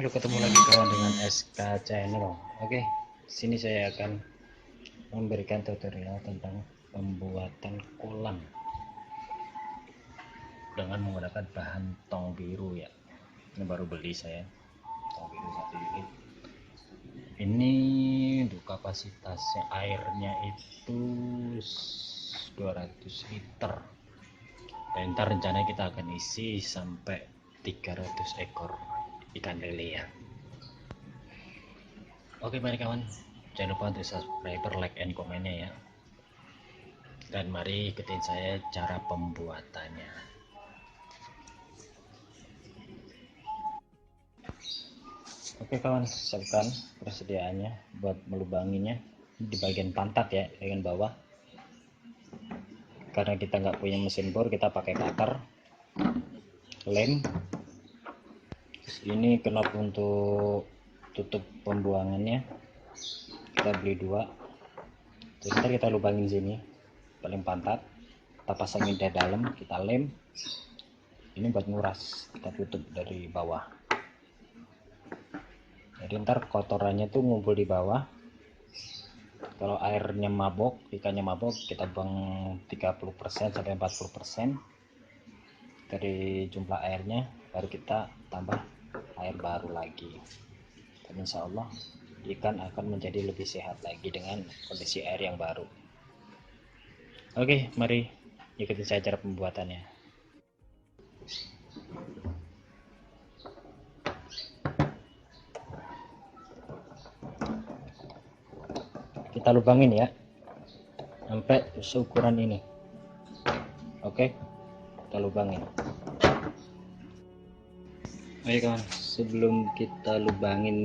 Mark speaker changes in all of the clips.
Speaker 1: Halo, ketemu lagi kawan dengan SK Channel. Oke, sini saya akan memberikan tutorial tentang pembuatan kolam dengan menggunakan bahan tong biru ya. Ini baru beli saya, tong biru 1 unit. Ini untuk kapasitasnya airnya itu 200 liter. Dan ntar rencananya kita akan isi sampai 300 ekor ikan lele ya. Oke, mari kawan, jangan lupa untuk subscribe, like, and komennya ya. Dan mari ikutin saya cara pembuatannya. Oke kawan, siapkan persediaannya buat melubanginya di bagian pantat ya, bagian bawah. Karena kita nggak punya mesin bor, kita pakai cutter, lem. Ini knop untuk tutup pembuangannya, kita beli 2. Jadi ntar kita lubangin sini paling pantat, kita pasangin dari dalam, kita lem. Ini buat nguras, kita tutup dari bawah. Jadi ntar kotorannya tuh ngumpul di bawah. Kalau airnya mabok, ikannya mabok, kita buang 30% sampai 40% dari jumlah airnya, baru kita tambah air baru lagi. Dan insya Allah ikan akan menjadi lebih sehat lagi dengan kondisi air yang baru. Oke, mari ikutin saya cara pembuatannya. Kita lubangin ya sampai seukuran ini. Oke, kita lubangin. Oke kawan, sebelum kita lubangin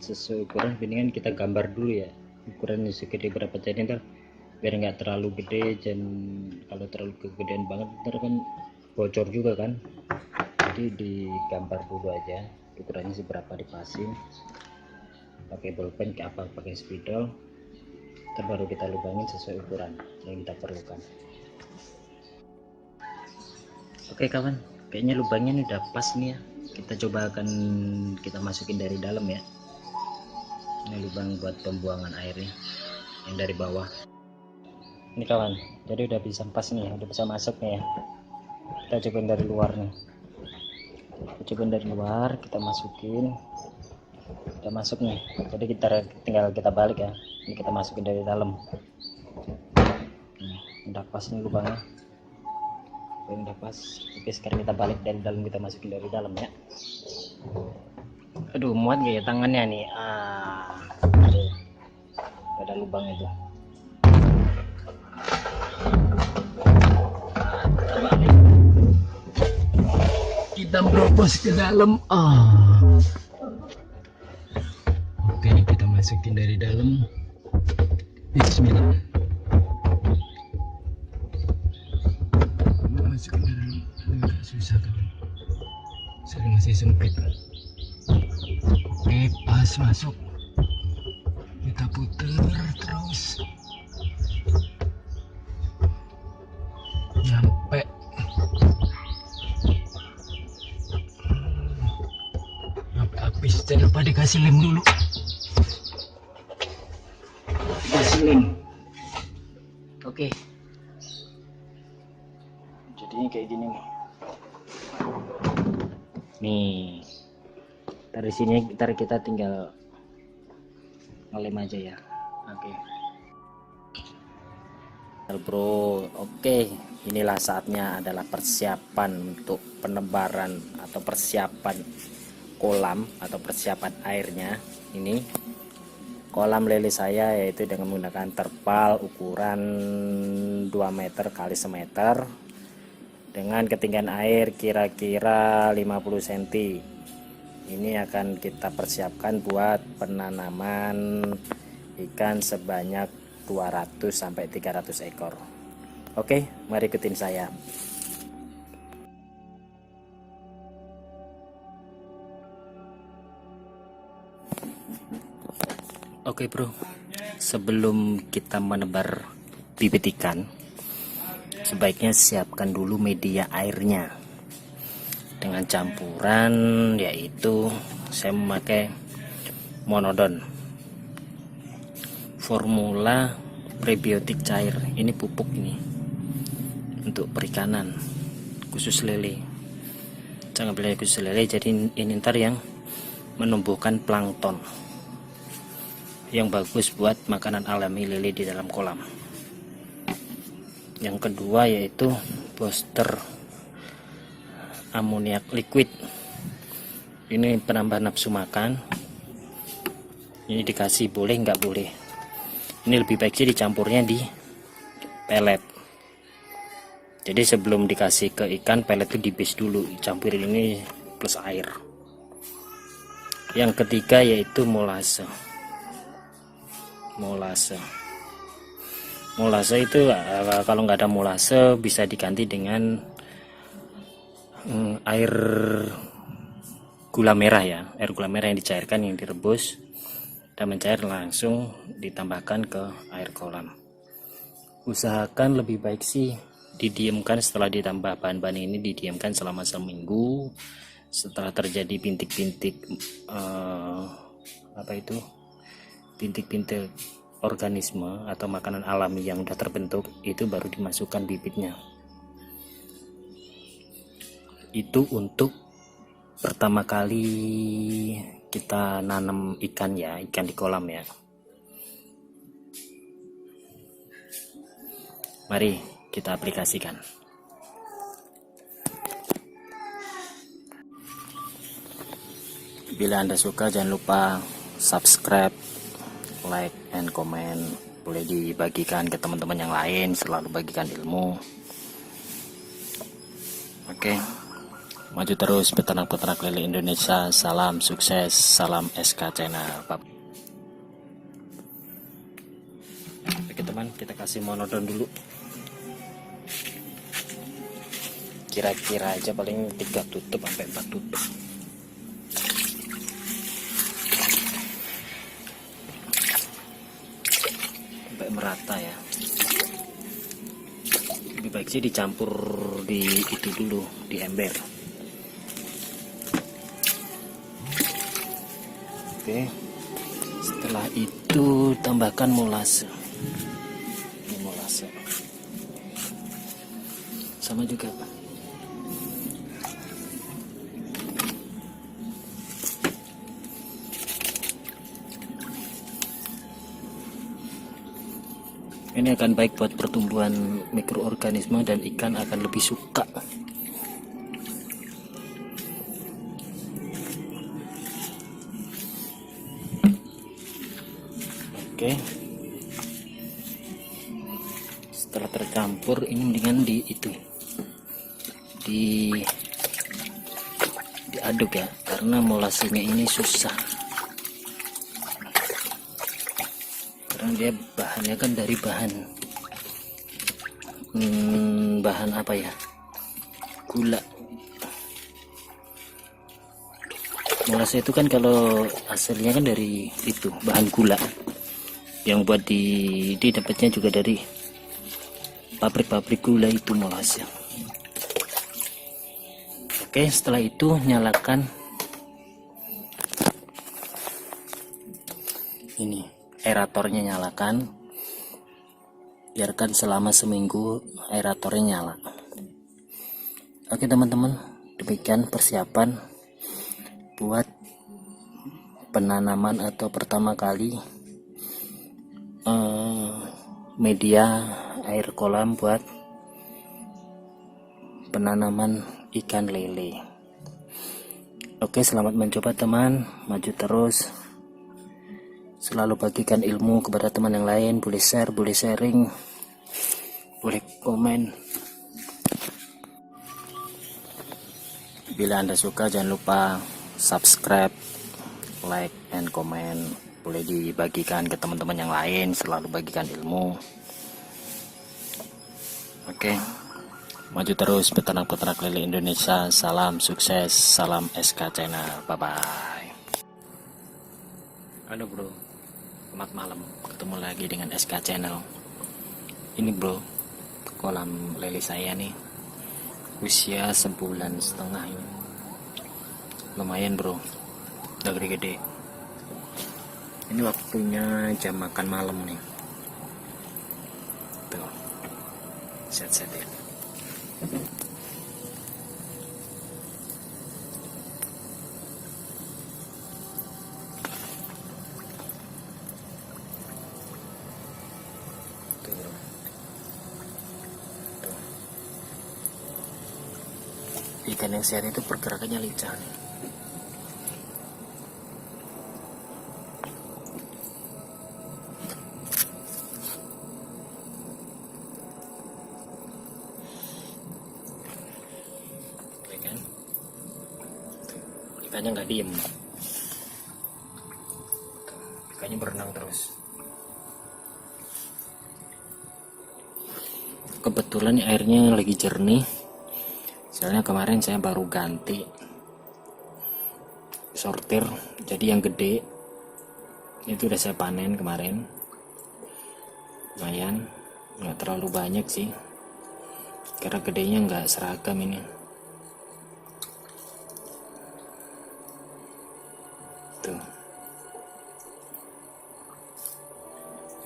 Speaker 1: sesuai ukuran, mendingan kita gambar dulu ya ukurannya segede berapa, jadi ntar biar nggak terlalu gede, dan kalau terlalu kegedean banget ntar kan bocor juga kan. Jadi digambar dulu aja ukurannya seberapa, dipasin pakai bolpen ke apa pakai spidol, baru kita lubangin sesuai ukuran yang kita perlukan. Oke kawan, kayaknya lubangnya ini udah pas nih ya. Kita coba akan kita masukin dari dalam ya. Ini lubang buat pembuangan airnya yang dari bawah. Ini kawan, jadi udah bisa pas nih, udah bisa masuk nih ya. Kita cobain dari luar nih. Kita cobain dari luar, kita masukin. Udah masuk nih. Jadi kita tinggal kita balik ya. Ini kita masukin dari dalam. Nah, udah pas nih lubangnya. Udah pas. Oke, sekarang kita balik dari dalam, kita masukin dari dalam ya. Aduh, muat gak ya tangannya nih? Aduh, ada lubang itu. Kita meropos ke dalam. Oke, kita masukin dari dalam. Bismillah. Masukin dari dalam agak susah kan, saya masih sempit. Oke, pas masuk, kita puter terus nyampe. Sampai habis. Jangan lupa dikasih lem dulu, dikasih lem. Oke, jadinya kayak gini nih. Dari sini kita tinggal ngelem aja ya. Bro, oke, inilah saatnya adalah persiapan untuk penebaran atau persiapan kolam atau persiapan airnya. Ini kolam lele saya, yaitu dengan menggunakan terpal ukuran 2 meter kali semeter dengan ketinggian air kira-kira 50 cm. Ini akan kita persiapkan buat penanaman ikan sebanyak 200 sampai 300 ekor. Oke, mari ikutin saya. Oke bro, sebelum kita menebar bibit ikan, sebaiknya siapkan dulu media airnya dengan campuran, yaitu saya memakai monodon formula prebiotik cair. Ini pupuk ini untuk perikanan khusus lele, jangan beli khusus lele, jadi ini ntar yang menumbuhkan plankton yang bagus buat makanan alami lele di dalam kolam. Yang kedua yaitu booster amoniak liquid, ini penambah nafsu makan. Ini dikasih boleh nggak boleh, ini lebih baik sih dicampurnya di pelet. Jadi sebelum dikasih ke ikan, pelet itu dibis dulu, campurin ini plus air. Yang ketiga yaitu molase. Molase itu kalau nggak ada molase bisa diganti dengan air gula merah ya, air gula merah yang dicairkan, yang direbus dan mencair, langsung ditambahkan ke air kolam. Usahakan lebih baik sih didiamkan, setelah ditambah bahan-bahan ini didiamkan selama seminggu. Setelah terjadi bintik-bintik bintik-bintik organisme atau makanan alami yang sudah terbentuk, itu baru dimasukkan bibitnya. Itu untuk pertama kali kita nanam ikan ya, ikan di kolam ya. Mari kita aplikasikan. Bila Anda suka, jangan lupa subscribe, like, and comment. Boleh dibagikan ke teman-teman yang lain, selalu bagikan ilmu. Oke, maju terus peternak-peternak lele Indonesia. Salam sukses, salam SK Channel. Oke teman, kita kasih monodon dulu. Kira-kira aja paling 3 tutup sampai 4 tutup. Sampai merata ya. Lebih baik sih dicampur di itu dulu, di ember. Oke, setelah itu tambahkan molase. Ini molase sama juga Pak. Ini akan baik buat pertumbuhan mikroorganisme dan ikan akan lebih suka. Oke, setelah tercampur ini mendingan diaduk ya, karena molasenya ini susah, karena dia bahannya kan dari bahan apa ya, gula. Molase itu kan kalau hasilnya kan dari itu bahan gula, yang buat didapatnya juga dari pabrik-pabrik gula itu molase. Oke, setelah itu nyalakan ini aeratornya, nyalakan, biarkan selama seminggu aeratornya nyala. Oke teman-teman, demikian persiapan buat penanaman atau pertama kali media air kolam buat penanaman ikan lele. Oke, selamat mencoba teman, maju terus, selalu bagikan ilmu kepada teman yang lain, boleh share, boleh sharing, boleh komen. Bila Anda suka, jangan lupa subscribe, like, and comment. Boleh dibagikan ke teman-teman yang lain, selalu bagikan ilmu. Oke, maju terus peternak-peternak lele Indonesia. Salam sukses, salam SK Channel. Bye-bye. Halo bro, selamat malam. Ketemu lagi dengan SK Channel. Ini bro, kolam lele saya nih, usia 1,5 bulan ini. Lumayan bro, udah gede-gede. Ini waktunya jam makan malam nih. Tuh, set-set ya. Tuh bro. Tuh. Ikan yang sehat itu pergerakannya lincah nih. Kan? Ikannya nggak diem, ikannya berenang terus. Kebetulan airnya lagi jernih, soalnya kemarin saya baru ganti sortir, jadi yang gede itu udah saya panen kemarin. Lumayan, nggak terlalu banyak sih, karena gedenya nggak seragam ini. Tuh,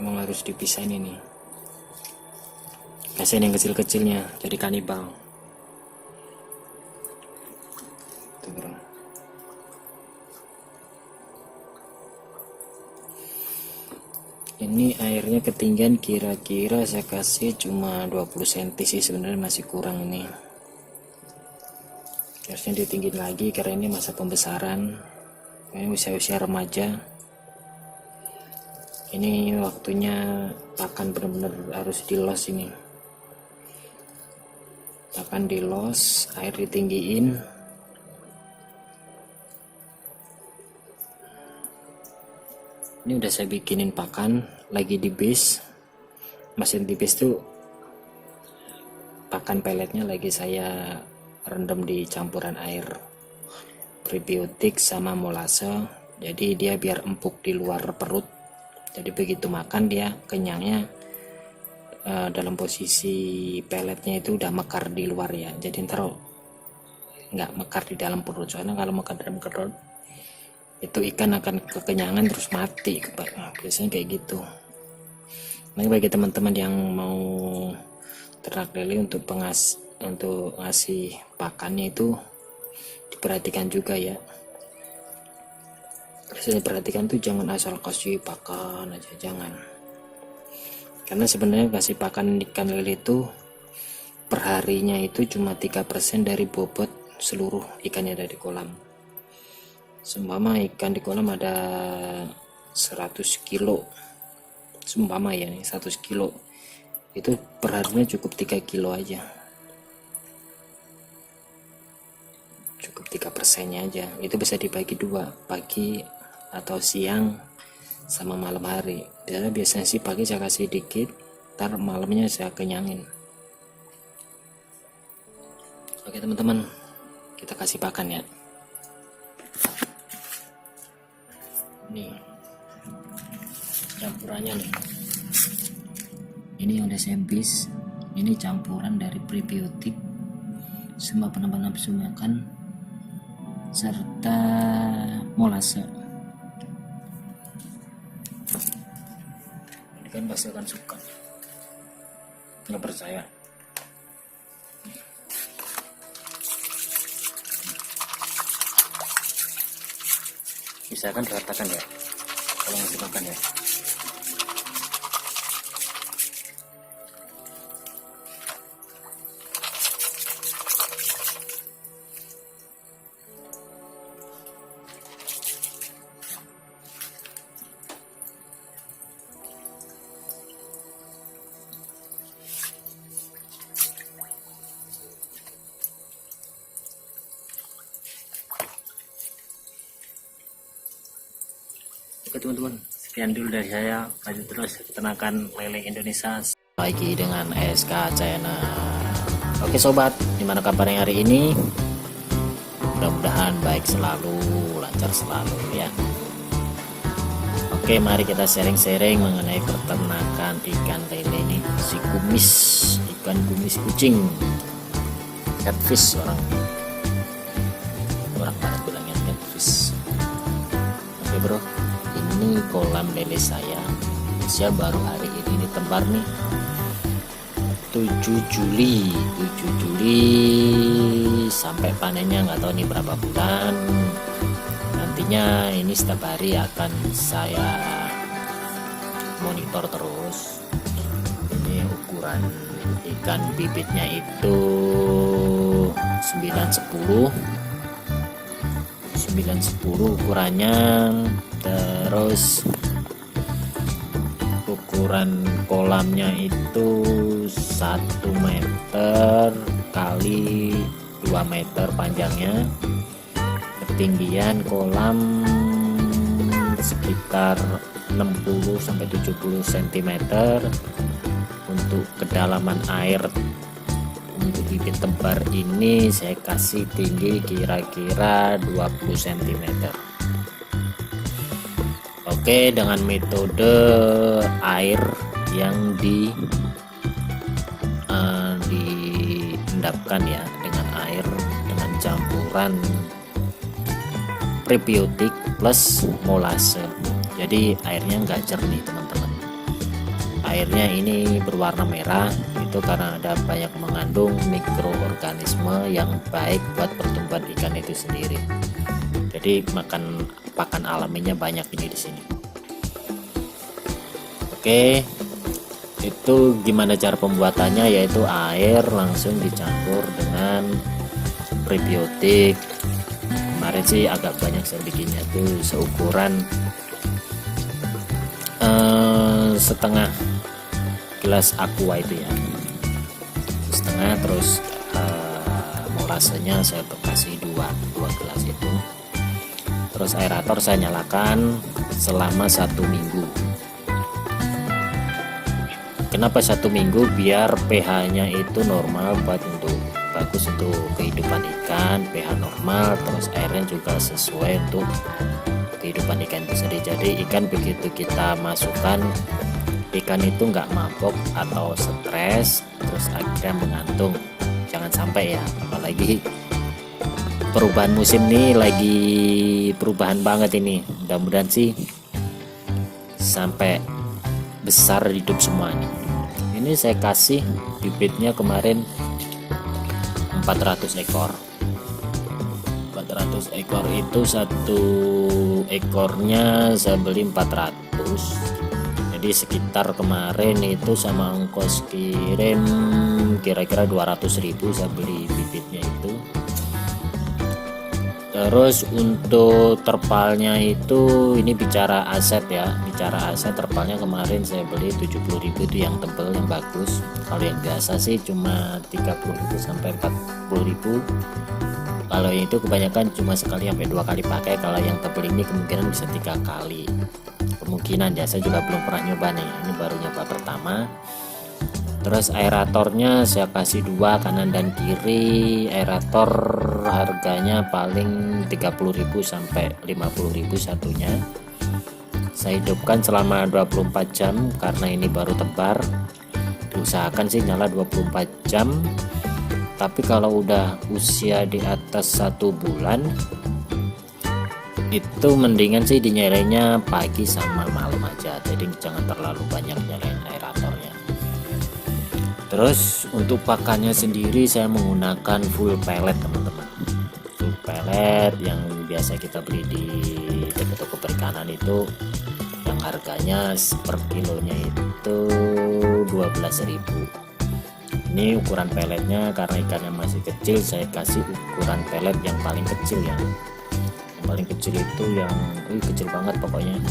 Speaker 1: emang harus dipisahin ini, kasihan yang kecil-kecilnya jadi kanibal. Tuh bro, ini airnya ketinggian, kira-kira saya kasih cuma 20 cm sih, sebenarnya masih kurang ini, harusnya ditinggiin lagi karena ini masa pembesaran. Ini usia-usia remaja. Ini waktunya pakan benar-benar harus dilos ini. Pakan dilos, air ditinggiin. Ini udah saya bikinin pakan, lagi di base. Mesin di base tuh pakan peletnya lagi saya rendam di campuran air prebiotik sama molase, jadi dia biar empuk di luar perut, jadi begitu makan dia kenyangnya dalam posisi peletnya itu udah mekar di luar ya, jadi ntar nggak mekar di dalam perut, soalnya kalau mekar dalam perut itu ikan akan kekenyangan terus mati. Biasanya kayak gitu. Nah, bagi teman-teman yang mau ternak lele untuk ngasih pakannya itu diperhatikan juga ya. Saya perhatikan tuh jangan asal kasih pakan aja, jangan. Karena sebenarnya kasih pakan ikan lele itu perharinya itu cuma 3% dari bobot seluruh ikannya dari kolam. Seumpama ikan di kolam ada 100 kilo, seumpama ya nih 100 kilo, itu perharinya cukup 3 kilo aja, cukup 3%-nya aja. Itu bisa dibagi dua, pagi atau siang sama malam hari. Biasanya sih pagi saya kasih dikit, ntar malamnya saya kenyangin. Oke teman-teman, kita kasih pakan ya. Nih campurannya nih, ini udah saya bis. Ini campuran dari prebiotik sama penambah nafsu makan serta molase. Ini kan pasti akan suka, nggak percaya? dipisahkan ratakan ya kalau ngasih makan ya. Oke teman-teman, sekian dulu dari saya. Lanjut terus peternakan lele Indonesia lagi dengan SK China. Oke sobat, gimana kabarnya hari ini? Mudah-mudahan baik selalu, lancar selalu ya. Oke, mari kita sharing-sharing mengenai peternakan ikan lele ini. Si kumis, ikan kumis kucing, catfish orang barat bilangnya catfish. Oke bro, ini kolam lele saya usia baru hari ini ditebar nih 7 Juli sampai panennya nggak tahu nih berapa bulan. Nantinya ini setiap hari akan saya monitor terus. Ini ukuran ikan bibitnya itu 910 ukurannya. Terus ukuran kolamnya itu 1 meter kali 2 meter panjangnya. Ketinggian kolam sekitar 60 sampai 70 cm. Untuk kedalaman air untuk bibit tebar ini saya kasih tinggi kira-kira 20 cm. Oke, dengan metode air yang diendapkan ya, dengan air dengan campuran prebiotik plus molase. Jadi airnya nggak jernih teman-teman. Airnya ini berwarna merah, itu karena ada banyak mengandung mikroorganisme yang baik buat pertumbuhan ikan itu sendiri. Jadi pakan alaminya banyak ini di sini. Oke, itu gimana cara pembuatannya, yaitu air langsung dicampur dengan prebiotik. Kemarin sih agak banyak saya bikinnya tuh seukuran setengah gelas aqua itu ya, setengah. Terus molasenya saya kasih 2 gelas itu. Terus aerator saya nyalakan selama 1 minggu. Kenapa 1 minggu? Biar pH-nya itu normal, bagus untuk kehidupan ikan, pH normal. Terus airnya juga sesuai untuk kehidupan ikan itu sendiri. Jadi ikan begitu kita masukkan, ikan itu nggak mabok atau stres terus akhirnya mengantung. Jangan sampai ya, apalagi perubahan musim nih, lagi perubahan banget ini. Mudah-mudahan sih sampai besar hidup semuanya. Ini saya kasih bibitnya kemarin 400 ekor. 400 ekor itu 1 ekornya saya beli 400. Jadi sekitar kemarin itu sama ongkos kirim kira-kira 200.000 saya beli bibitnya itu. Terus untuk terpalnya itu, ini bicara aset ya, bicara aset, terpalnya kemarin saya beli 70.000 itu yang tebel, yang bagus. Kalau yang biasa sih cuma 30.000 sampai 40.000. Kalau itu kebanyakan cuma sekali sampai 2 kali pakai. Kalau yang tebel ini kemungkinan bisa 3 kali, kemungkinan ya. Saya juga belum pernah nyoba nih, ini baru nyoba pertama. Terus aeratornya saya kasih 2 kanan dan kiri. Aerator harganya paling 30.000 sampai 50.000 satunya. Saya hidupkan selama 24 jam karena ini baru tebar. Diusahakan sih nyala 24 jam. Tapi kalau udah usia di atas 1 bulan itu mendingan sih dinyalainnya pagi sama malam aja. Jadi jangan terlalu banyak nyalain aeratornya. Terus untuk pakannya sendiri saya menggunakan full pellet teman-teman. Full pellet yang biasa kita beli di toko-toko perikanan itu yang harganya per kilonya itu 12.000. Ini ukuran peletnya, karena ikannya masih kecil saya kasih ukuran pelet yang paling kecil ya. Yang paling kecil itu yang kecil banget pokoknya.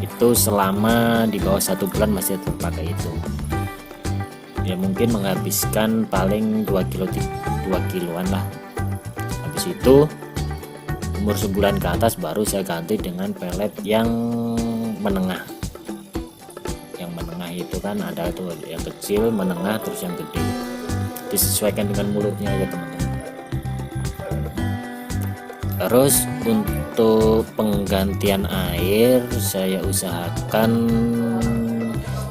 Speaker 1: Itu selama di bawah 1 bulan masih terpakai itu. Ya mungkin menghabiskan paling 2 kiloan lah. Habis itu umur sebulan ke atas baru saya ganti dengan pelet yang menengah. Yang menengah itu kan ada tuh yang kecil, menengah, terus yang gede. Disesuaikan dengan mulutnya ya teman-teman. Terus untuk penggantian air saya usahakan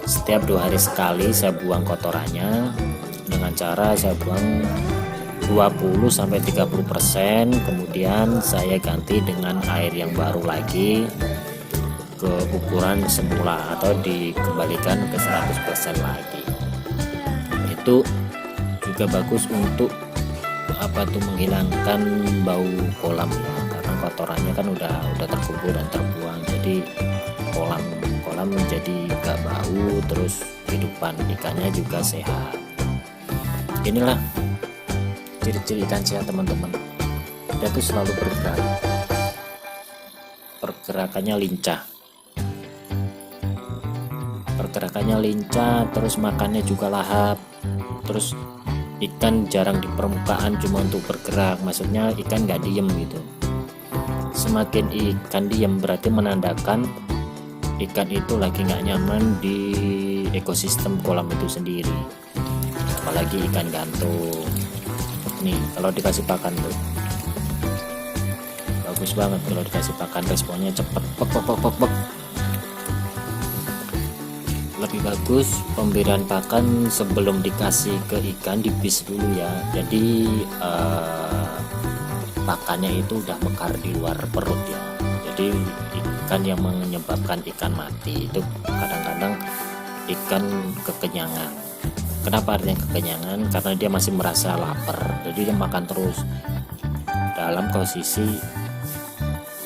Speaker 1: setiap 2 hari sekali saya buang kotorannya, dengan cara saya buang 20-30%, kemudian saya ganti dengan air yang baru lagi ke ukuran semula atau dikembalikan ke 100% lagi. Itu juga bagus untuk menghilangkan bau kolam ya, karena kotorannya kan udah terkumpul dan terbuang, jadi kolam menjadi gak bau, terus kehidupan ikannya juga sehat. Inilah ciri-ciri ikan sehat teman-teman. Dia tuh selalu bergerak, pergerakannya lincah, terus makannya juga lahap. Terus ikan jarang di permukaan cuma untuk bergerak, maksudnya ikan gak diem gitu. Semakin ikan diem berarti menandakan ikan itu lagi gak nyaman di ekosistem kolam itu sendiri, apalagi ikan gantung. Nih kalau dikasih pakan tuh bagus banget, kalau dikasih pakan responnya cepet, pek. Lebih bagus pemberian pakan sebelum dikasih ke ikan dibis dulu ya, jadi pakannya itu udah mekar di luar perut ya. Jadi ikan yang menyebabkan ikan mati itu kadang-kadang ikan kekenyangan. Kenapa artinya kekenyangan? Karena dia masih merasa lapar, jadi dia makan terus dalam posisi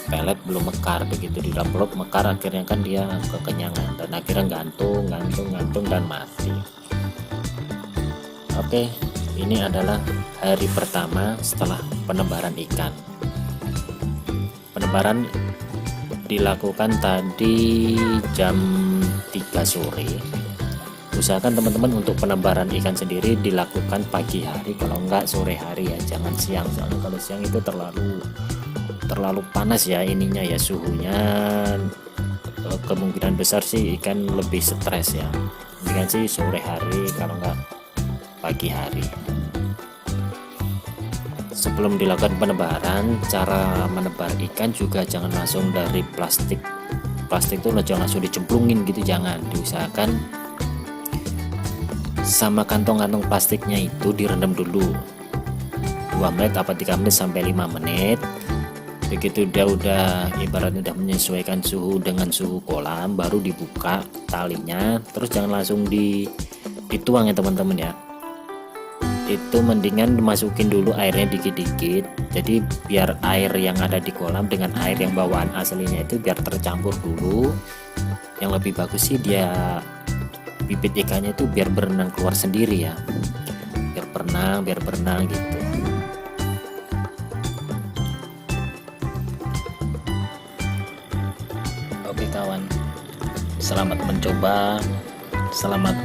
Speaker 1: pelet belum mekar. Begitu di dalam perut mekar, akhirnya kan dia kekenyangan dan akhirnya gantung dan mati. Oke, ini adalah hari pertama setelah penebaran ikan. Penebaran dilakukan tadi jam 3 sore. Usahakan teman-teman untuk penebaran ikan sendiri dilakukan pagi hari, kalau enggak sore hari ya, jangan siang, soalnya kalau siang itu terlalu panas ya ininya ya, suhunya. Kemungkinan besar sih ikan lebih stres ya. Mendingan sih sore hari kalau enggak pagi hari. Sebelum dilakukan penebaran, cara menebar ikan juga jangan langsung dari plastik itu jangan langsung dicemplungin gitu, jangan. Diusahakan sama kantong-kantong plastiknya itu direndam dulu 2 menit apa 3 menit sampai 5 menit. Begitu dia udah ibaratnya udah menyesuaikan suhu dengan suhu kolam, baru dibuka talinya. Terus jangan langsung dituang ya teman-teman ya. Itu mendingan dimasukin dulu airnya dikit-dikit, jadi biar air yang ada di kolam dengan air yang bawaan aslinya itu biar tercampur dulu. Yang lebih bagus sih dia bibit ikannya itu biar berenang keluar sendiri ya, biar berenang gitu. Oke kawan, selamat mencoba, selamat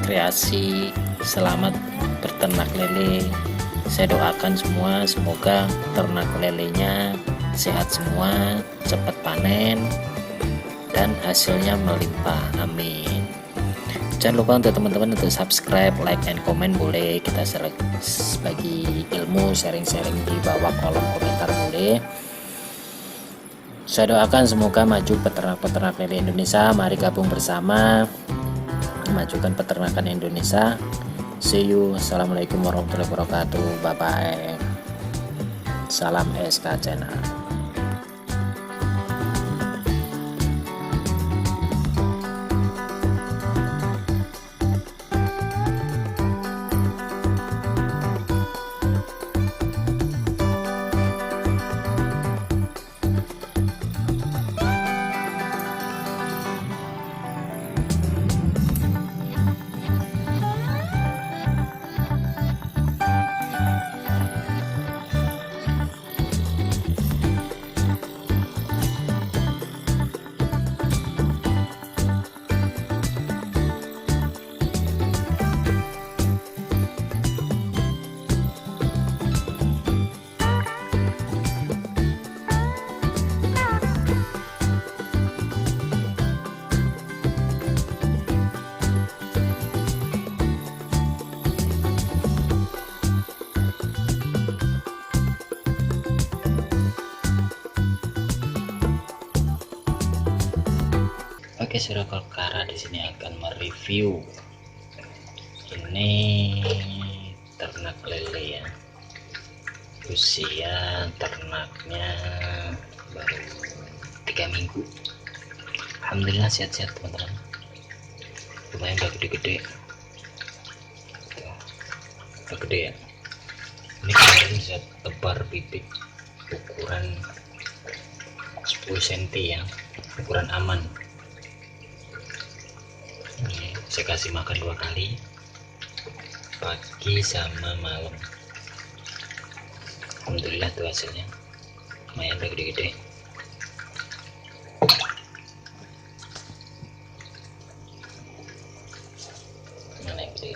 Speaker 1: berkreasi, selamat berternak lele. Saya doakan semua semoga ternak lelenya sehat semua, cepat panen dan hasilnya melimpah, amin. Jangan lupa untuk teman-teman untuk subscribe, like, and comment boleh. Kita bagi ilmu, sharing-sharing di bawah kolom komentar boleh. Saya doakan semoga maju peternak-peternak lele Indonesia. Mari gabung bersama memajukan peternakan Indonesia. See you. Assalamualaikum warahmatullahi wabarakatuh. Bye bye. Salam SK Channel. Oke, Circle Kara di sini akan mereview ini ternak lele ya. Usia ternaknya baru 3 minggu. Alhamdulillah sehat-sehat teman-teman. Lumayan udah gede-gede. Udah gede ya. Ini kemarin saya tebar bibit ukuran 10 cm ya, ukuran aman. Ini saya kasih makan 2 kali, pagi sama malam. Alhamdulillah tuh hasilnya lumayan udah gede-gede. Mana yang gede?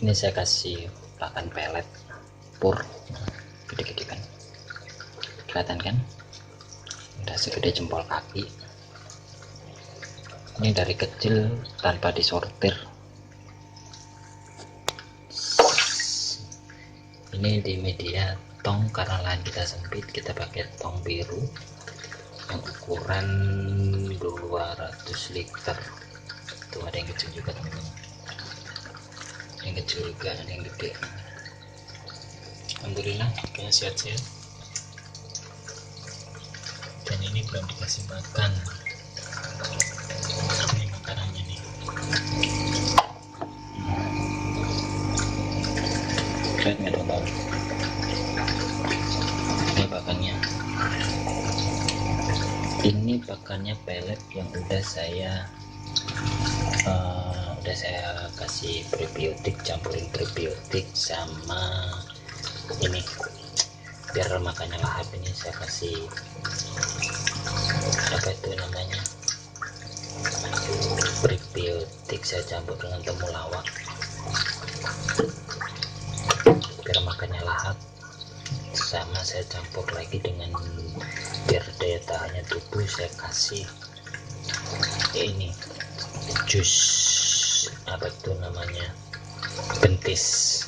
Speaker 1: Ini saya kasih pakan pelet pur, gede-gede kan, kelihatan kan, udah segede jempol kaki. Ini dari kecil tanpa disortir. Ini di media tong karena lahan kita sempit, kita pakai tong biru yang ukuran 200 liter. Tuh ada yang kecil juga teman-teman, yang kecil juga, ada yang gede. Alhamdulillah kayaknya sehat-sehat. Dan ini belum dikasih makan. Ini makanannya nih. Keren nggak teman-teman? Ini pakannya. Ini pakannya pelet yang udah saya kasih prebiotik, campurin prebiotik sama ini biar makannya lahap. Ini saya kasih apa itu namanya, prebiotik, saya campur dengan temulawak biar makannya lahap, sama saya campur lagi dengan biar daya tahannya tubuh, saya kasih ini jus apa itu namanya, bentis.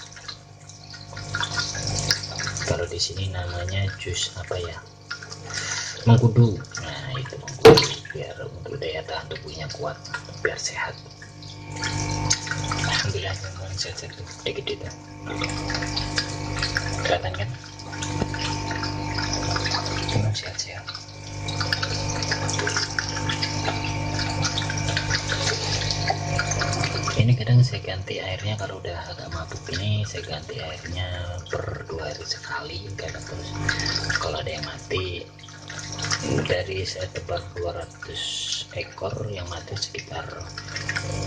Speaker 1: Kalau di sini namanya jus apa ya, mengkudu. Nah itu mengkudu biar untuk daya tahan tubuhnya kuat, biar sehat. Alhamdulillah teman-teman sehat-sehat tuh, gede-gede tuh, kelihatan kan, memang sehat-sehat. Ini kadang saya ganti airnya kalau udah agak mabuk, ini saya ganti airnya per 2 hari sekali kadang. Terus kalau ada yang mati, dari saya tebar 200 ekor yang mati sekitar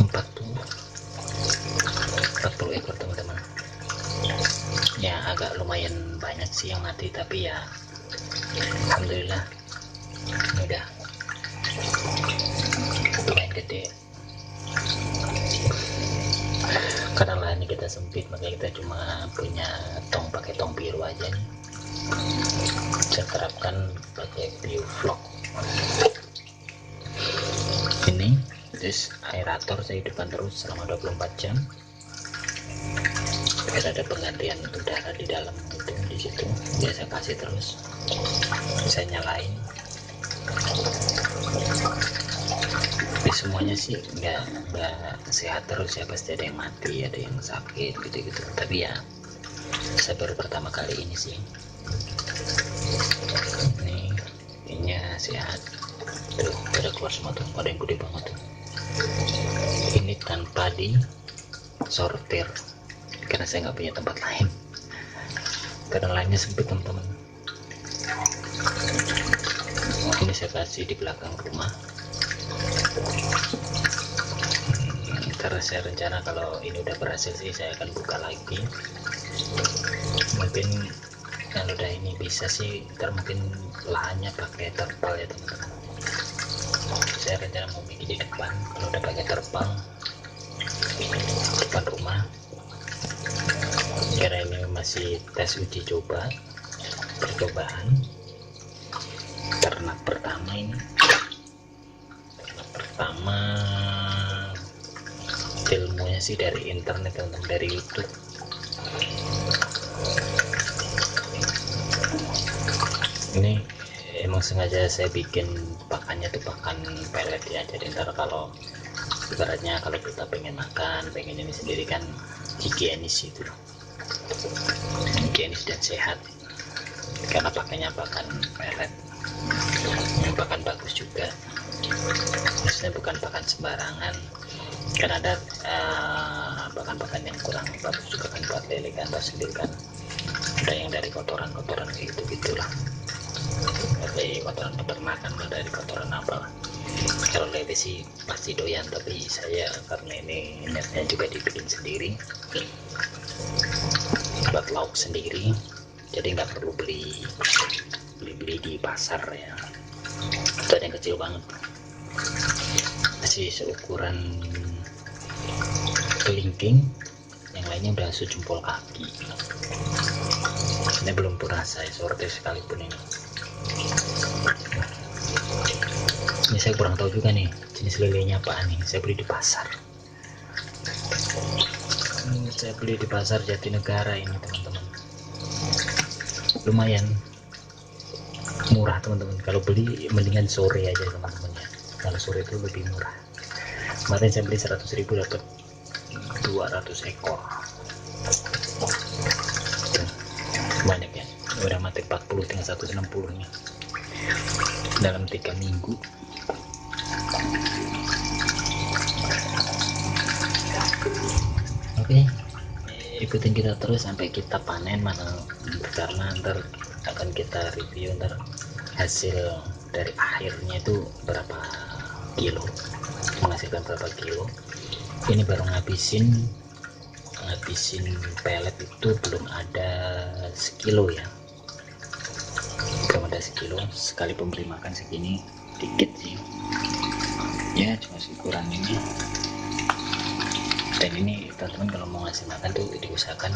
Speaker 1: 40 ekor teman-teman ya. Agak lumayan banyak sih yang mati, tapi ya alhamdulillah ini udah lumayan gede. Karena lahannya kita sempit, makanya kita cuma punya tong, pakai tong biru aja nih. Saya terapkan pakai bioflok ini, terus aerator saya hidupkan terus selama 24 jam biar ada penggantian udara di dalam itu, di situ biasa kasih terus. Saya nyalain. Tapi semuanya sih nggak sehat terus ya, pasti ada yang mati, ada yang sakit gitu-gitu. Tapi ya saya baru pertama kali ini sih. Ini sehat tuh, pada keluar semua tuh, ada yang gede banget tuh. Ini tanpa disortir karena saya nggak punya tempat lain, karena lainnya sempit teman-teman. Ini saya kasih di belakang rumah. Ntar saya rencana kalau ini udah berhasil sih saya akan buka lagi. Mungkin kalau udah ini bisa sih, ntar mungkin lahannya pakai terpal ya teman-teman. Saya rencana mau bikin di depan, kalau udah pakai terpal depan rumah. Karena ini masih tes uji coba, percobaan ternak pertama ini. Ternak pertama ilmunya sih dari internet teman-teman, dari YouTube. Ini memang sengaja saya bikin pakannya tuh pakan pelet ya, jadi ntar kalau ibaratnya kalau kita pengen makan, pengen ini sendiri kan higienis itu, higienis dan sehat, karena pakainya pakan pelet yang pakan bagus juga, maksudnya bukan pakan sembarangan, kan ada pakan-pakan yang kurang bagus juga kan buat lele kan, tahu sendiri kan, ada yang dari kotoran-kotoran gitu gitulah, dari kotoran peternakan, dari kotoran apa. Kalau lele sih pasti doyan, tapi saya karena ini netnya juga dibikin sendiri buat lauk sendiri, jadi nggak perlu beli di pasar ya. Itu ada yang kecil banget, masih seukuran kelingking, yang lainnya udah sejempol kaki. Ini belum pernah saya sortir sekalipun ini. Ini saya kurang tahu juga nih jenis lelenya apaan nih, saya beli di pasar. Ini saya beli di pasar Jatinegara ini teman-teman, lumayan murah teman-teman. Kalau beli mendingan sore aja teman-teman ya, kalau sore itu lebih murah. Kemarin saya beli 100.000 dapat 200 ekor. Banyak ya, udah mati 40 tinggal 160 nya dalam 3 minggu. Oke, ikutin kita terus sampai kita panen mana, karena ntar akan kita review ntar hasil dari akhirnya itu berapa kilo, menghasilkan berapa kilo. Ini baru ngabisin pelet itu belum ada sekilo ya, belum ada sekilo. Sekali pemberi makan segini dikit sih ya, cuma ukuran ini. Dan ini teman-teman kalau mau ngasih makan tuh diusahakan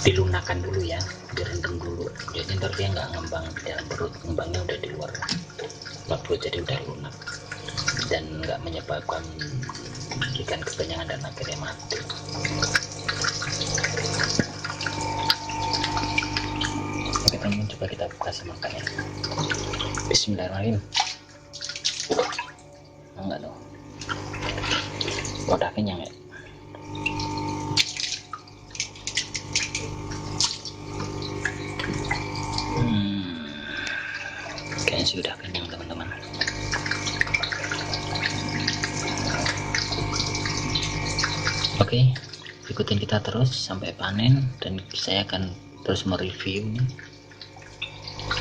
Speaker 1: dilunakkan dulu ya, direndam dulu, jadi ntar dia nggak ngembang di dalam perut, ngembangnya udah di luar perut, jadi udah lunak dan nggak menyebabkan ikan kekenyangan dan akhirnya mati. Oke teman-teman, coba kita kasih makan ya. Bismillahirrahmanirrahim. Enggak dong, udah kenyang ya. Kayaknya sudah kenyang teman-teman. Oke, ikutin kita terus sampai panen, dan saya akan terus mereview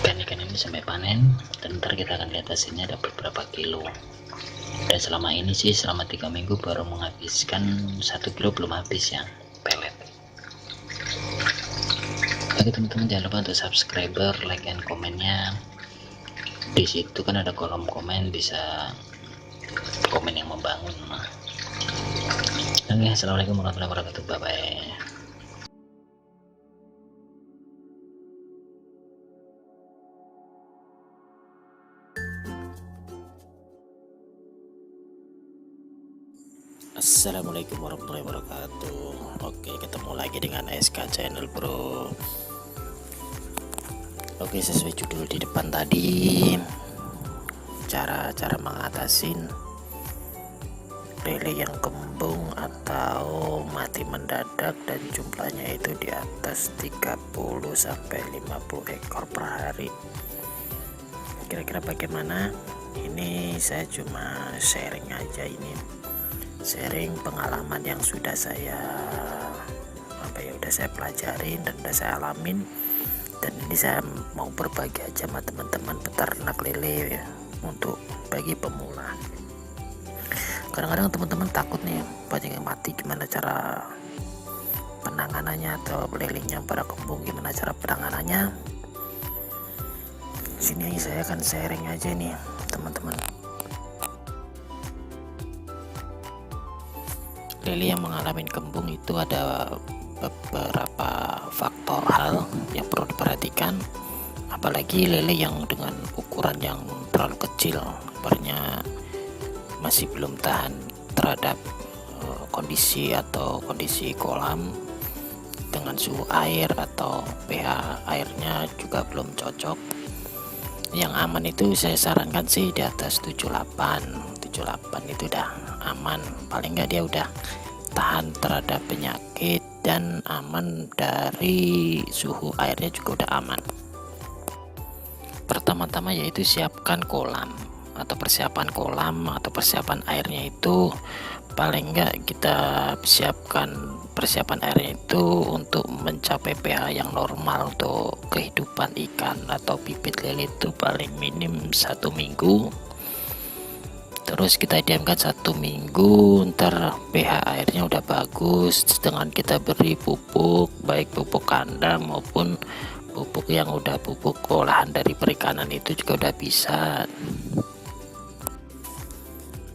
Speaker 1: ikan-ikan ini sampai panen, dan ntar kita akan lihat hasilnya dapat berapa kilo. Dan selama ini sih selama 3 minggu baru menghabiskan 1 kilo, belum habis ya pelet. Oke teman-teman, jangan lupa untuk subscriber, like, and komennya. Di situ kan ada kolom komen, bisa komen yang membangun. Oke, assalamualaikum warahmatullahi wabarakatuh, bye bye. Assalamualaikum warahmatullahi wabarakatuh. Oke, ketemu lagi dengan SK Channel bro. Oke, sesuai judul di depan tadi, cara mengatasin lele yang kembung atau mati mendadak dan jumlahnya itu di atas 30 sampai 50 ekor per hari. Kira-kira bagaimana? Ini saya cuma sharing aja, ini sharing pengalaman yang sudah saya udah saya pelajarin dan udah saya alamin, dan ini saya mau berbagi aja sama teman-teman peternak lele ya, untuk bagi pemula. Kadang-kadang teman-teman takut nih banyak yang mati, gimana cara penanganannya, atau lelenya pada kembung gimana cara penanganannya. Sini saya akan sharing aja nih teman-teman. Lele yang mengalami kembung itu ada beberapa faktor hal yang perlu diperhatikan, apalagi lele yang dengan ukuran yang terlalu kecil, sebenarnya masih belum tahan terhadap kondisi kolam dengan suhu air, atau pH airnya juga belum cocok.
Speaker 2: Yang aman itu saya sarankan sih di atas 78 itu udah aman, paling nggak dia udah tahan terhadap penyakit dan aman dari suhu airnya juga udah aman. Pertama-tama yaitu siapkan kolam atau persiapan kolam atau persiapan airnya itu paling enggak kita siapkan persiapan airnya itu untuk mencapai pH yang normal untuk kehidupan ikan atau bibit lele itu paling minim 1 minggu. Terus kita diamkan 1 minggu, ntar pH airnya udah bagus dengan kita beri pupuk, baik pupuk kandang maupun pupuk yang udah pupuk olahan dari perikanan itu juga udah bisa.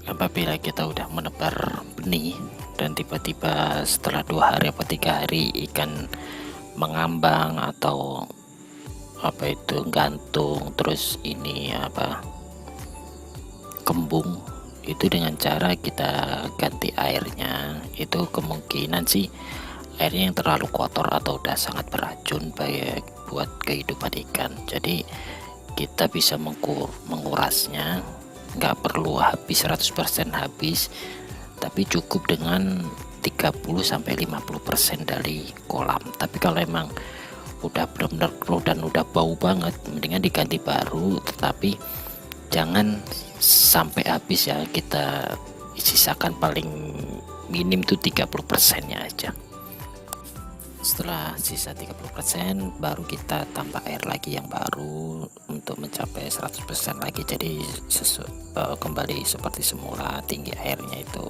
Speaker 2: Apabila kita udah menebar benih dan tiba-tiba setelah 2 hari atau 3 hari ikan mengambang atau apa itu gantung, terus ini apa kembung, itu dengan cara kita ganti airnya. Itu kemungkinan sih airnya yang terlalu kotor atau udah sangat beracun baik buat kehidupan ikan. Jadi kita bisa mengurasnya, nggak perlu habis 100% habis, tapi cukup dengan 30-50% dari kolam. Tapi kalau emang udah benar-benar keruh dan udah bau banget, mendingan diganti baru, tetapi jangan sampai habis ya, kita sisakan paling minim tuh 30%-nya aja. Setelah sisa 30% baru kita tambah air lagi yang baru untuk mencapai 100% lagi, jadi kembali seperti semula tinggi airnya itu.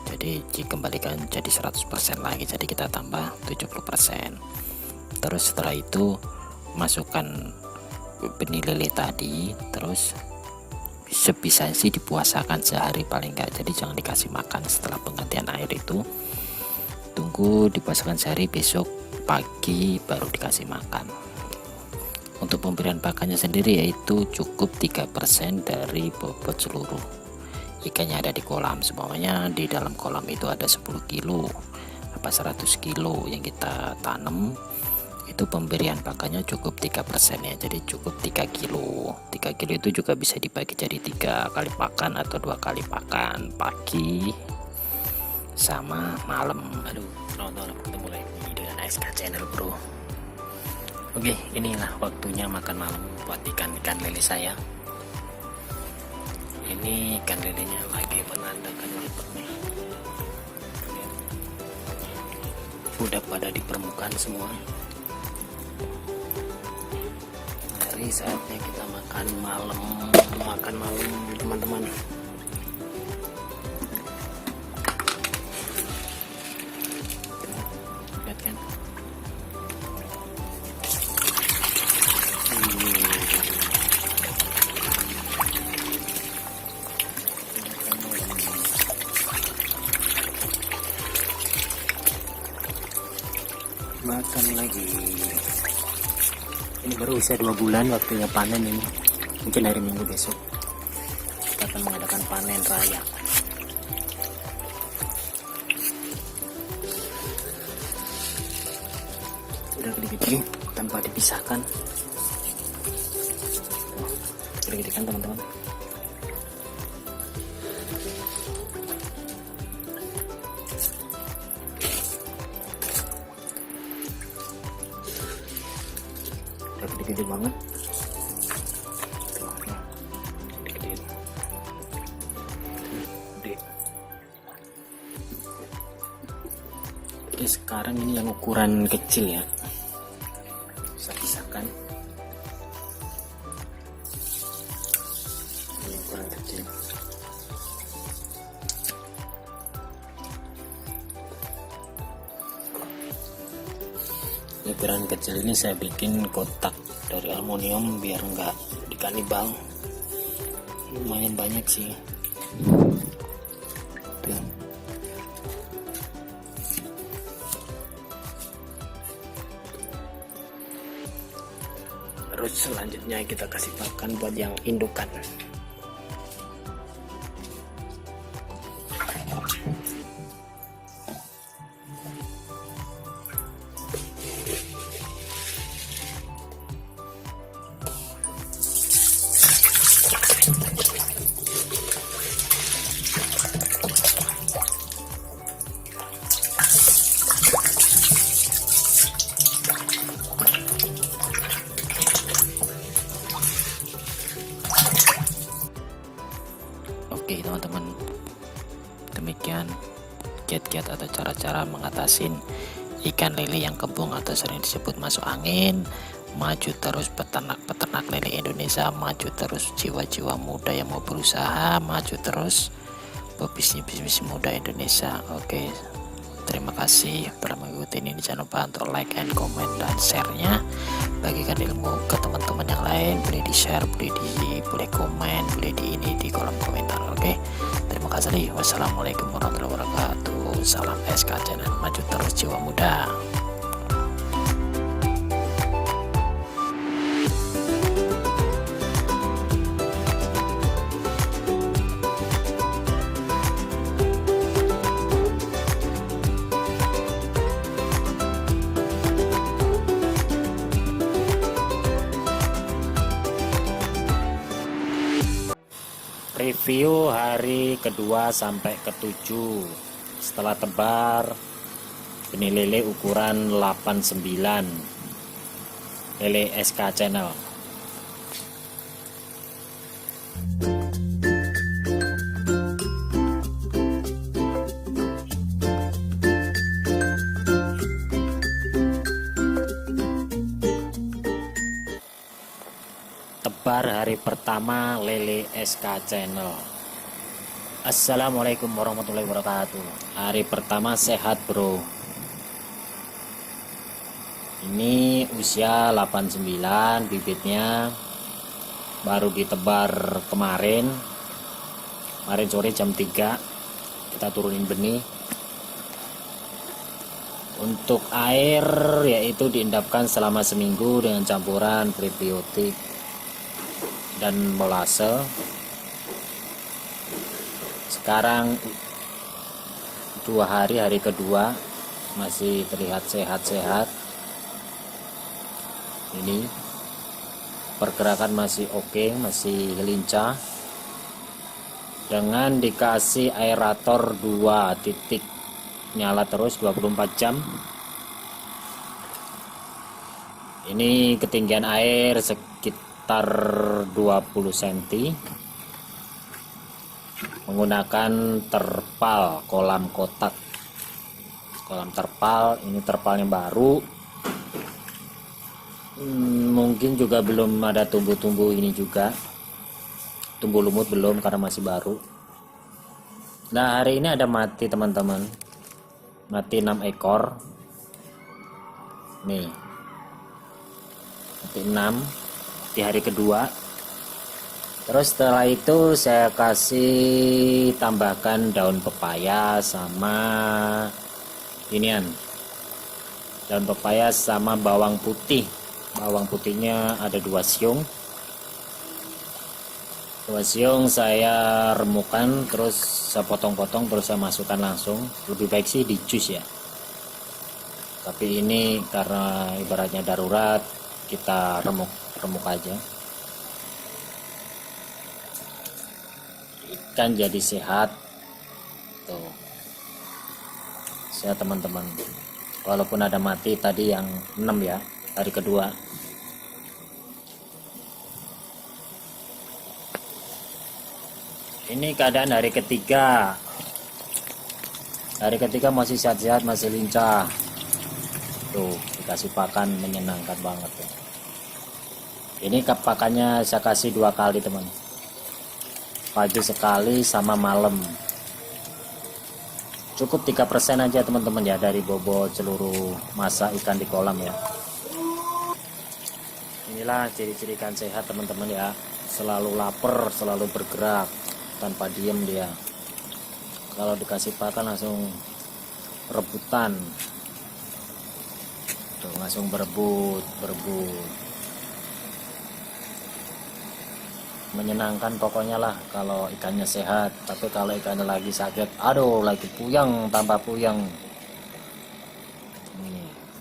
Speaker 2: Jadi dikembalikan jadi 100% lagi, jadi kita tambah 70%. Terus setelah itu masukkan benih lele tadi, terus sebisa sih dipuasakan sehari paling enggak, jadi jangan dikasih makan setelah penggantian air itu, tunggu dipuasakan sehari, besok pagi baru dikasih makan. Untuk pemberian pakannya sendiri yaitu cukup 3% dari bobot seluruh ikannya ada di kolam. Semuanya di dalam kolam itu ada 10 kilo apa 100 kilo yang kita tanam, itu pemberian pakannya cukup 3% ya, jadi cukup 3 kilo. 3 kilo itu juga bisa dibagi jadi 3 kali pakan atau 2 kali pakan, pagi sama malam. Aduh, teman-teman, ketemu lagi dengan SK Channel Bro. Oke, inilah waktunya makan malam buat ikan-ikan lele saya. Ini ikan lelenya lagi menandakan lapar nih, udah pada di permukaan semua. Hari saatnya kita makan malam teman-teman. Lihat kan, makan lagi. Ini baru usia 2 bulan, waktunya panen ini. Mungkin hari Minggu besok kita akan mengadakan panen raya. Udah gede-gede tanpa dipisahkan. Gede-gede kan teman-teman. Udah gede-gede banget. Oke, sekarang ini yang ukuran kecil ya, bisa pisahkan. Ini ukuran kecil. Ukuran kecil ini saya bikin kotak dari aluminium biar enggak dikanibal. Lumayan banyak sih. Tuh. Terus selanjutnya kita kasih pakan buat yang indukan. atau cara-cara mengatasin ikan lele yang kembung atau sering disebut masuk angin. Maju terus peternak-peternak lele Indonesia, maju terus jiwa-jiwa muda yang mau berusaha, maju terus pebisnis muda Indonesia. Oke, terima kasih telah mengikuti ini. Jangan lupa untuk like and comment dan share-nya, bagikan ilmu ke teman-teman yang lain. Boleh di share, boleh komen, boleh di kolom komentar. Oke, terima kasih. Wassalamualaikum warahmatullahi wabarakatuh. Salam SK Channel, maju terus jiwa muda.
Speaker 1: Review hari kedua sampai ketujuh setelah tebar benih lele ukuran 89, lele SK Channel. Tebar hari pertama lele SK Channel. Assalamualaikum warahmatullahi wabarakatuh. Hari pertama sehat bro. Ini usia 89, bibitnya baru ditebar kemarin sore jam 3 kita turunin benih. Untuk air yaitu diendapkan selama seminggu dengan campuran prebiotik dan molase. Sekarang 2 hari kedua masih terlihat sehat-sehat. Ini pergerakan masih oke, masih lincah. Dengan dikasih aerator 2 titik nyala terus 24 jam. Ini ketinggian air sekitar 20 cm, menggunakan terpal kolam kotak, kolam terpal. Ini terpalnya baru, mungkin juga belum ada tumbuh-tumbuh ini juga, tumbuh lumut belum karena masih baru. Nah, hari ini ada mati teman-teman, mati 6 ekor nih, mati 6 di hari kedua. Terus setelah itu saya kasih tambahkan daun pepaya sama inian, daun pepaya sama bawang putih. Bawang putihnya ada 2 siung. 2 siung saya remukan, terus saya potong-potong, terus saya masukkan langsung. Lebih baik sih di jus ya, tapi ini karena ibaratnya darurat, kita remuk aja. Ikan jadi sehat tuh, sehat teman-teman, walaupun ada mati tadi yang 6 ya hari kedua. Ini keadaan hari ketiga. Hari ketiga masih sehat-sehat, masih lincah tuh, dikasih pakan menyenangkan banget tuh. Ini pakannya saya kasih 2 kali teman, pagi sekali sama malam. Cukup 3% aja teman-teman ya dari bobot seluruh masa ikan di kolam ya. Inilah ciri-ciri ikan sehat teman-teman ya, selalu lapar, selalu bergerak, tanpa diem dia. Kalau dikasih pakan langsung rebutan tuh, langsung berebut. Menyenangkan pokoknya lah kalau ikannya sehat. Tapi kalau ikannya lagi sakit, aduh, lagi puyeng, tambah puyeng.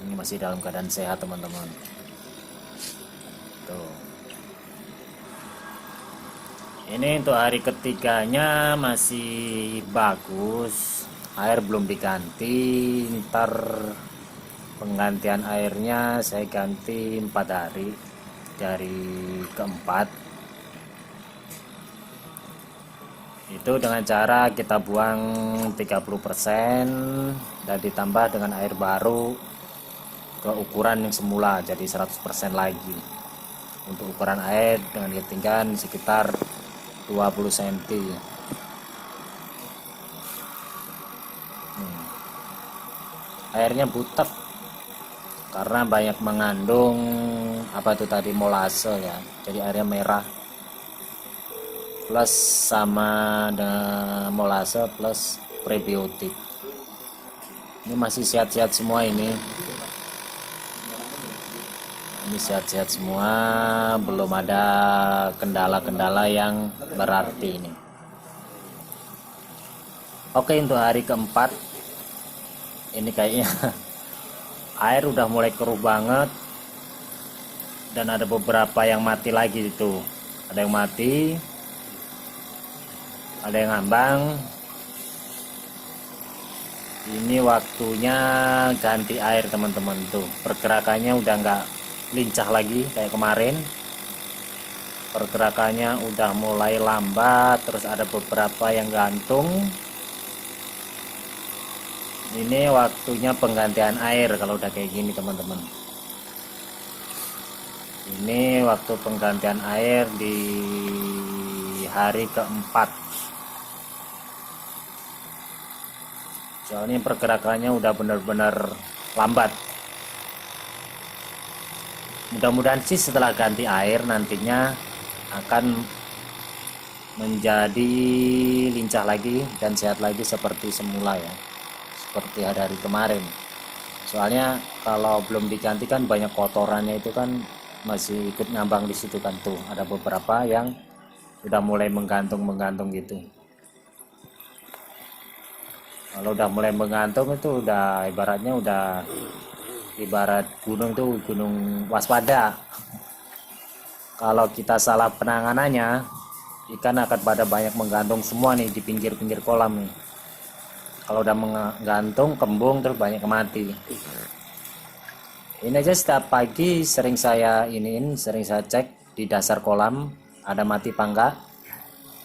Speaker 1: Ini masih dalam keadaan sehat teman-teman tuh. Ini untuk hari ketiganya masih bagus, air belum diganti. Ntar penggantian airnya saya ganti 4 hari, dari keempat. Itu dengan cara kita buang 30% dan ditambah dengan air baru ke ukuran yang semula, jadi 100% lagi. Untuk ukuran air dengan ketinggian sekitar 20 cm. Airnya butek karena banyak mengandung apa itu tadi, molase ya, jadi airnya merah, plus sama dengan molase plus prebiotik. Ini masih sehat-sehat semua ini sehat-sehat semua, belum ada kendala-kendala yang berarti ini. Oke, untuk hari keempat ini kayaknya air udah mulai keruh banget, dan ada beberapa yang mati lagi. Itu ada yang mati, ada yang ngambang. Ini waktunya ganti air teman-teman. Tuh pergerakannya udah nggak lincah lagi kayak kemarin, pergerakannya udah mulai lambat, terus ada beberapa yang gantung. Ini waktunya penggantian air kalau udah kayak gini teman-teman. Ini waktu penggantian air di hari keempat. Soalnya pergerakannya udah benar-benar lambat. Mudah-mudahan sih setelah ganti air nantinya akan menjadi lincah lagi dan sehat lagi seperti semula ya, seperti hari-hari kemarin. Soalnya kalau belum diganti kan banyak kotorannya itu kan masih ikut ngambang di situ kan. Tuh ada beberapa yang udah mulai menggantung gitu. Kalau udah mulai menggantung itu udah ibaratnya ibarat gunung tuh, gunung waspada. Kalau kita salah penanganannya, ikan akan pada banyak menggantung semua nih di pinggir-pinggir kolam nih. Kalau udah menggantung, kembung, terus banyak mati. Ini aja setiap pagi sering saya cek di dasar kolam ada mati apa enggak.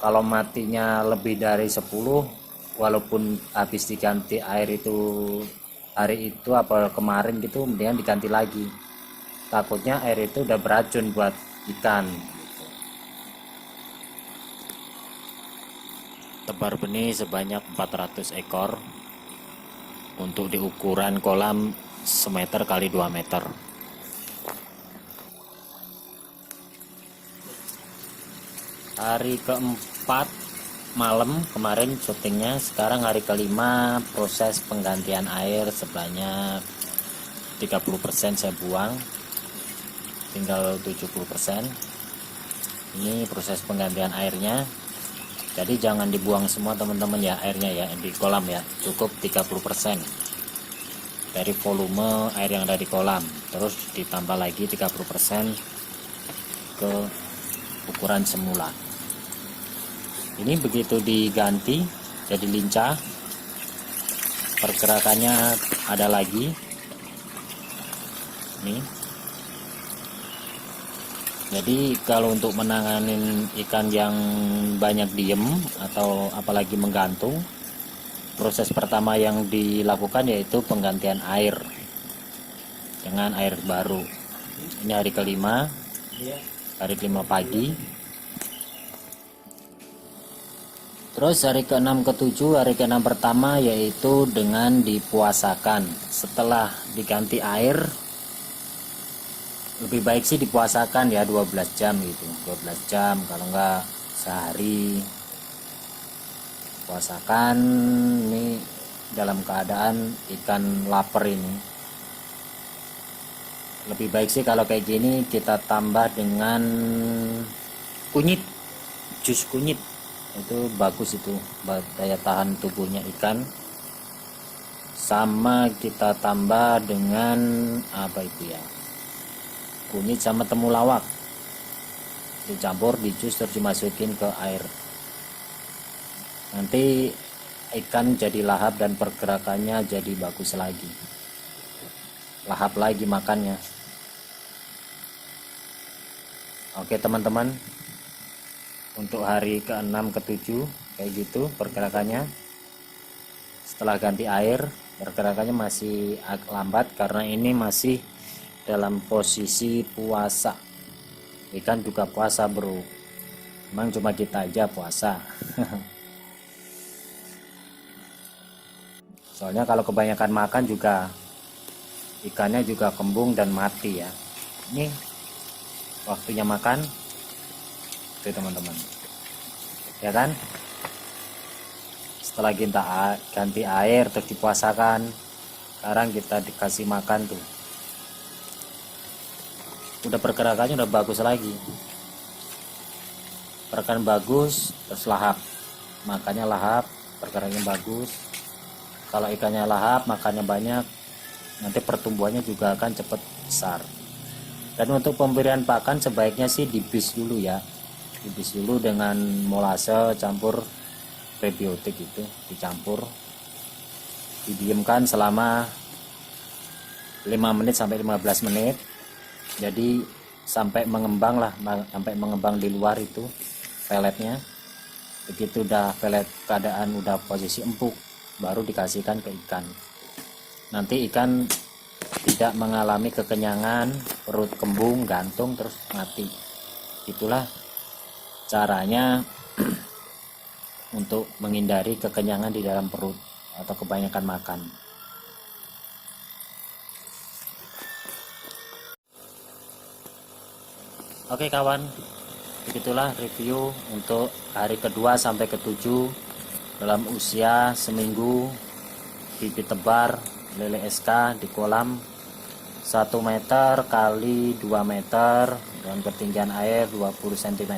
Speaker 1: Kalau matinya lebih dari 10, walaupun habis diganti air itu hari itu apa kemarin gitu, mendingan diganti lagi. Takutnya air itu udah beracun buat ikan. Tebar benih sebanyak 400 ekor untuk di ukuran kolam semeter kali 2 meter. Hari keempat malam kemarin syutingnya, sekarang hari kelima proses penggantian air sebanyak 30% saya buang, tinggal 70%. Ini proses penggantian airnya, jadi jangan dibuang semua teman-teman ya airnya ya di kolam ya, cukup 30% dari volume air yang ada di kolam, terus ditambah lagi 30% ke ukuran semula. Ini begitu diganti jadi lincah, pergerakannya ada lagi nih. Jadi kalau untuk menanganin ikan yang banyak diem atau apalagi menggantung, proses pertama yang dilakukan yaitu penggantian air dengan air baru. Ini hari kelima, hari kelima pagi. Terus hari ke-6 ke-7, hari ke-6 pertama yaitu dengan dipuasakan. Setelah diganti air, lebih baik sih dipuasakan ya 12 jam gitu. 12 jam kalau enggak sehari. Puasakan ini dalam keadaan ikan lapar ini. Lebih baik sih kalau kayak gini kita tambah dengan kunyit, jus kunyit. Itu bagus, itu daya tahan tubuhnya ikan. Sama kita tambah dengan apa itu ya, kunyit sama temulawak dicampur di jus terus dimasukin ke air. Nanti ikan jadi lahap dan pergerakannya jadi bagus lagi, lahap lagi makannya. Oke teman-teman, untuk hari ke-6 ke-7 kayak gitu pergerakannya. Setelah ganti air pergerakannya masih agak lambat karena ini masih dalam posisi puasa. Ikan juga puasa bro, emang cuma kita aja puasa. Soalnya kalau kebanyakan makan juga ikannya juga kembung dan mati ya. Ini waktunya makan tuh teman-teman ya kan. Setelah kita ganti air terus dipuasakan, sekarang kita dikasih makan tuh, udah pergerakannya udah bagus lagi, pergerakan bagus, terus lahap, makannya lahap, pergerakannya bagus. Kalau ikannya lahap makannya banyak, nanti pertumbuhannya juga akan cepat besar. Dan untuk pemberian pakan sebaiknya sih dibis dulu ya, dibis dulu dengan molase campur prebiotik, itu dicampur, didiamkan selama 5 menit sampai 15 menit. Jadi sampai mengembang lah, sampai mengembang di luar itu peletnya. Begitu udah pelet keadaan udah posisi empuk, baru dikasihkan ke ikan. Nanti ikan tidak mengalami kekenyangan, perut kembung, gantung, terus mati. Itulah caranya untuk menghindari kekenyangan di dalam perut atau kebanyakan makan. Oke kawan, begitulah review untuk hari kedua sampai ke-7 dalam usia seminggu bibit tebar lele SK di kolam 1 meter kali 2 meter dengan ketinggian air 20 cm.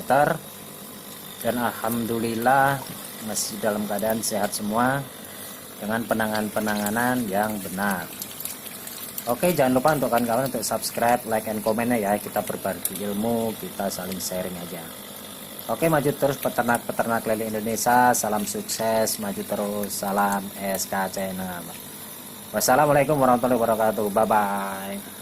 Speaker 1: Dan alhamdulillah masih dalam keadaan sehat semua dengan penanganan yang benar. Oke, jangan lupa untuk kawan-kawan untuk subscribe, like, and komennya ya. Kita berbagi ilmu, kita saling sharing aja. Oke, maju terus peternak-peternak lele Indonesia. Salam sukses, maju terus. Salam SK Channel. Wassalamualaikum warahmatullahi wabarakatuh. Bye bye.